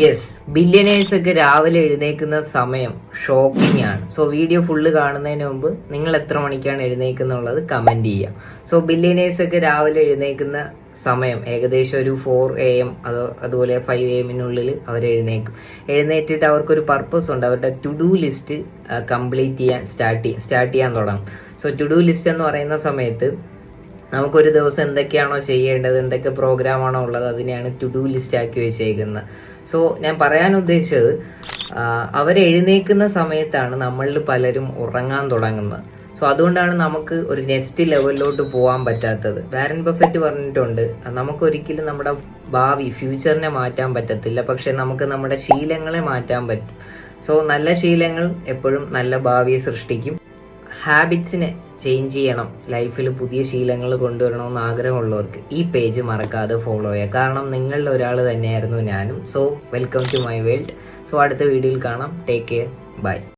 Yes, billionaires ഒക്കെ രാവിലെ എഴുന്നേക്കുന്ന സമയം ഷോക്കിംഗ് ആണ്. സോ വീഡിയോ ഫുള്ള് കാണുന്നതിന് മുമ്പ് നിങ്ങൾ എത്ര മണിക്കാണ് എഴുന്നേക്കുന്നുള്ളത് കമന്റ് ചെയ്യാം. സോ ബില്യനേഴ്സ് ഒക്കെ രാവിലെ എഴുന്നേക്കുന്ന സമയം ഏകദേശം ഒരു 4 AM അതുപോലെ 5 AM അവർ എഴുന്നേറ്റിട്ട് അവർക്കൊരു പർപ്പസ് ഉണ്ട്. അവരുടെ ടു ഡു ലിസ്റ്റ് കംപ്ലീറ്റ് ചെയ്യാൻ സ്റ്റാർട്ട് ചെയ്യാൻ തുടങ്ങും. സോ ടു ഡു ലിസ്റ്റ് എന്ന് പറയുന്ന സമയത്ത് നമുക്കൊരു ദിവസം എന്തൊക്കെയാണോ ചെയ്യേണ്ടത്, എന്തൊക്കെ പ്രോഗ്രാമാണോ ഉള്ളത്, അതിനെയാണ് ടു ഡു ലിസ്റ്റ് ആക്കി വെച്ചേക്കുന്നത്. സോ ഞാൻ പറയാൻ ഉദ്ദേശിച്ചത്, അവരെഴുന്നേക്കുന്ന സമയത്താണ് നമ്മളിൽ പലരും ഉറങ്ങാൻ തുടങ്ങുന്നത്. സോ അതുകൊണ്ടാണ് നമുക്ക് ഒരു നെക്സ്റ്റ് ലെവലിലോട്ട് പോകാൻ പറ്റാത്തത്. വാരൻ ബഫറ്റ് പറഞ്ഞിട്ടുണ്ട്, നമുക്കൊരിക്കലും നമ്മുടെ ഫ്യൂച്ചറിനെ മാറ്റാൻ പറ്റത്തില്ല, പക്ഷെ നമുക്ക് നമ്മുടെ ശീലങ്ങളെ മാറ്റാൻ പറ്റും. സോ നല്ല ശീലങ്ങൾ എപ്പോഴും നല്ല ഭാവിയെ സൃഷ്ടിക്കും. ഹാബിറ്റ്സിനെ ചേഞ്ച് ചെയ്യണം, ലൈഫിൽ പുതിയ ശീലങ്ങൾ കൊണ്ടുവരണമെന്ന് ആഗ്രഹമുള്ളവർക്ക് ഈ പേജ് മറക്കാതെ ഫോളോ ചെയ്യുക. കാരണം നിങ്ങളിൽ ഒരാൾ തന്നെയായിരുന്നു ഞാനും. So welcome to my world. So അടുത്ത വീഡിയോയിൽ കാണാം. Take care, by.